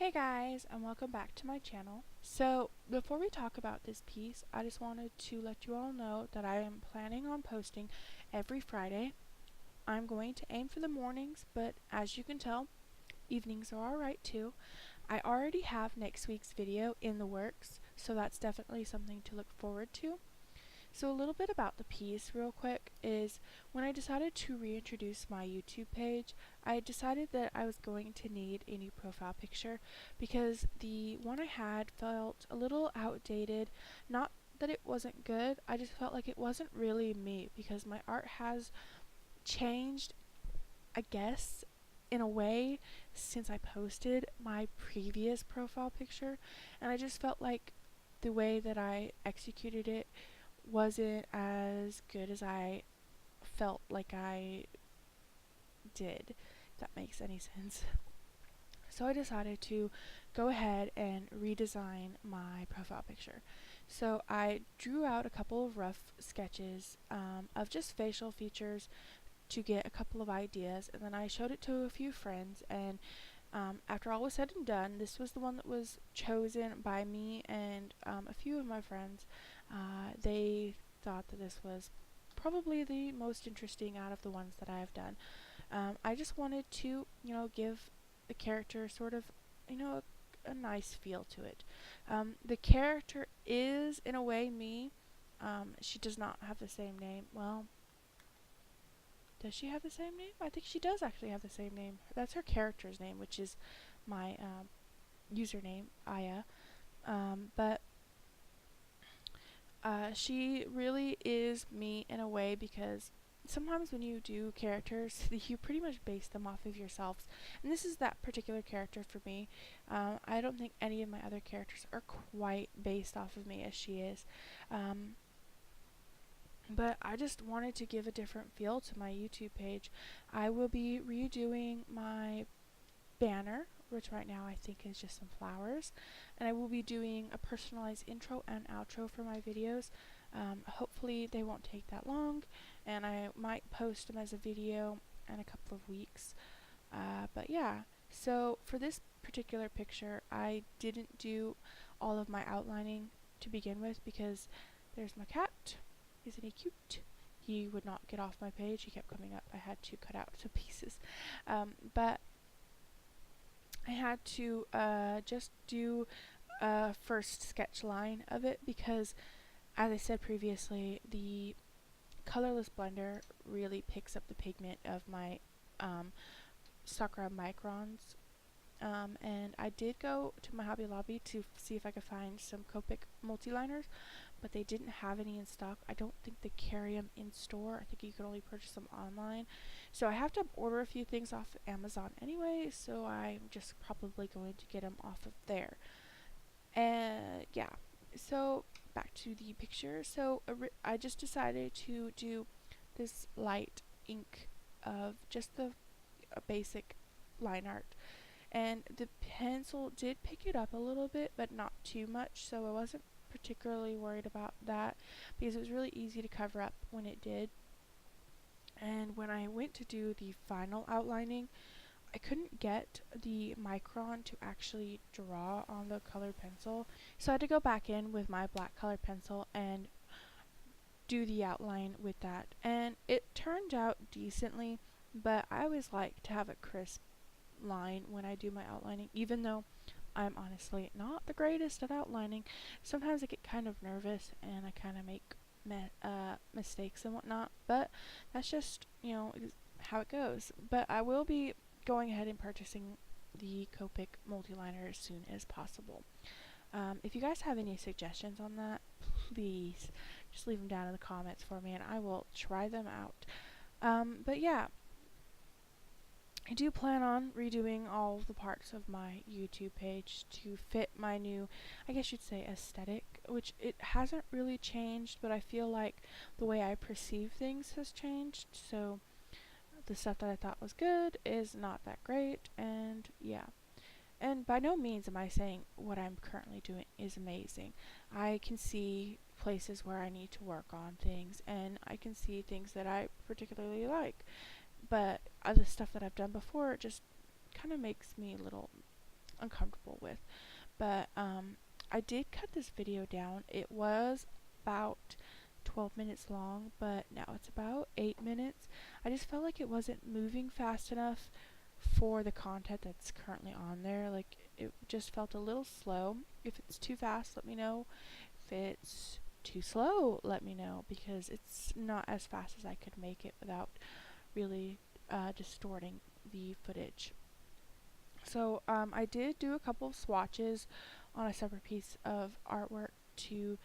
Hey guys, and welcome back to my channel. So before we talk about this piece, I just wanted to let you all know that I am planning on posting every Friday. I'm going to aim for the mornings, but as you can tell, evenings are alright too. I already have next week's video in the works, so that's definitely something to look forward to. So a little bit about the piece real quick is when I decided to reintroduce my YouTube page, I decided that I was going to need a new profile picture because the one I had felt a little outdated. Not that it wasn't good, I just felt like it wasn't really me because my art has changed, I guess, in a way since I posted my previous profile picture, and I just felt like the way that I executed it wasn't as good as I felt like I did, if that makes any sense. So I decided to go ahead and redesign my profile picture. So I drew out a couple of rough sketches of just facial features to get a couple of ideas, and then I showed it to a few friends, and after all was said and done, this was the one that was chosen by me and a few of my friends. They thought that this was probably the most interesting out of the ones that I have done. I just wanted to, give the character sort of, a nice feel to it. The character is, in a way, me. She does not have the same name. Well, does she have the same name? I think she does actually have the same name. That's her character's name, which is my username, Aya. But she really is me in a way because sometimes when you do characters, you pretty much base them off of yourselves. And this is that particular character for me. I don't think any of my other characters are quite based off of me as she is. But I just wanted to give a different feel to my YouTube page. I will be redoing my banner, which right now I think is just some flowers, and I will be doing a personalized intro and outro for my videos. Hopefully they won't take that long, and I might post them as a video in a couple of weeks. But yeah, so for this particular picture, I didn't do all of my outlining to begin with because there's my cat. Isn't he cute? He would not get off my page. He kept coming up. I had to cut out some pieces. But I had to just do a first sketch line of it because, as I said previously, the colorless blender really picks up the pigment of my Sakura microns. And I did go to my Hobby Lobby to see if I could find some Copic multiliners, but they didn't have any in stock. I don't think they carry them in store. I think you can only purchase them online. So I have to order a few things off of Amazon anyway, so I'm just probably going to get them off of there. And yeah, so back to the picture. So I just decided to do this light ink of just the basic line art. And the pencil did pick it up a little bit, but not too much, so I wasn't particularly worried about that because it was really easy to cover up when it did. And when I went to do the final outlining, I couldn't get the micron to actually draw on the colored pencil, so I had to go back in with my black colored pencil and do the outline with that. And it turned out decently, but I always like to have a crisp line when I do my outlining, even though I'm honestly not the greatest at outlining. Sometimes I get kind of nervous and I kind of make mistakes and whatnot, but that's just, how it goes. But I will be going ahead and purchasing the Copic multiliner as soon as possible. If you guys have any suggestions on that, please just leave them down in the comments for me and I will try them out. But yeah, I do plan on redoing all the parts of my YouTube page to fit my new, I guess you'd say, aesthetic, which it hasn't really changed, but I feel like the way I perceive things has changed, so the stuff that I thought was good is not that great, and yeah. And by no means am I saying what I'm currently doing is amazing. I can see places where I need to work on things, and I can see things that I particularly like. But other stuff that I've done before just kind of makes me a little uncomfortable with. But I did cut this video down. It was about 12 minutes long, but now it's about 8 minutes. I just felt like it wasn't moving fast enough for the content that's currently on there. Like, it just felt a little slow. If it's too fast, let me know. If it's too slow, let me know, because it's not as fast as I could make it without really distorting the footage. So I did do a couple of swatches on a separate piece of artwork to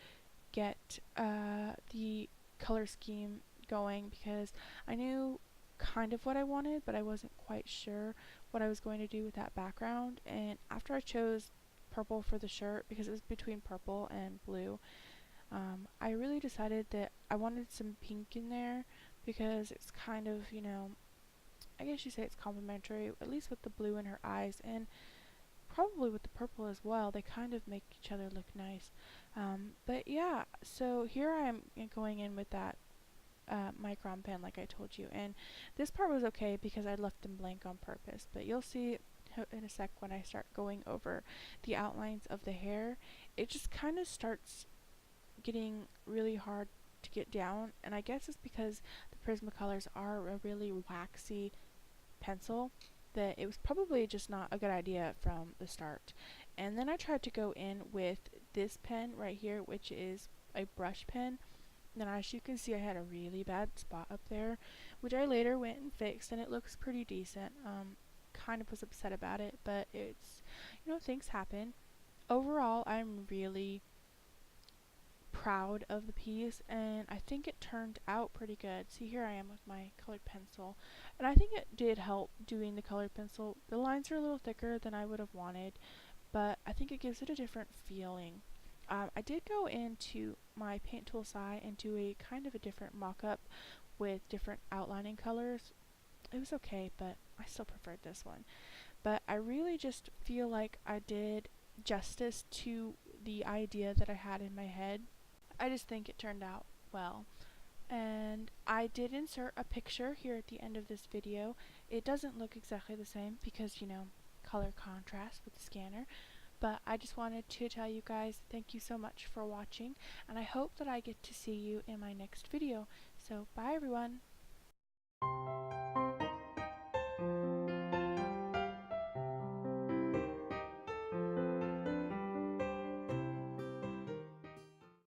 get the color scheme going, because I knew kind of what I wanted, but I wasn't quite sure what I was going to do with that background. And after I chose purple for the shirt, because it was between purple and blue, I really decided that I wanted some pink in there, because it's kind of, you know, I guess you say it's complementary, at least with the blue in her eyes, and probably with the purple as well. They kind of make each other look nice. But yeah, so here I am going in with that micron pen like I told you, and this part was okay because I left them blank on purpose, but you'll see in a sec when I start going over the outlines of the hair. It just kind of starts getting really hard to get down, and I guess it's because the Prismacolors are a really waxy pencil that it was probably just not a good idea from the start. And then I tried to go in with this pen right here, which is a brush pen. And as you can see, I had a really bad spot up there, which I later went and fixed, and it looks pretty decent. Kind of was upset about it, but it's, you know, things happen. Overall, I'm really proud of the piece, and I think it turned out pretty good. See, here I am with my colored pencil, and I think it did help doing the colored pencil. The lines are a little thicker than I would have wanted, but I think it gives it a different feeling. I did go into my paint tool side and do a kind of a different mock-up with different outlining colors. It was okay, but I still preferred this one. But I really just feel like I did justice to the idea that I had in my head. I just think it turned out well. And I did insert a picture here at the end of this video. It doesn't look exactly the same because, you know, color contrast with the scanner. But I just wanted to tell you guys thank you so much for watching, and I hope that I get to see you in my next video. So bye everyone!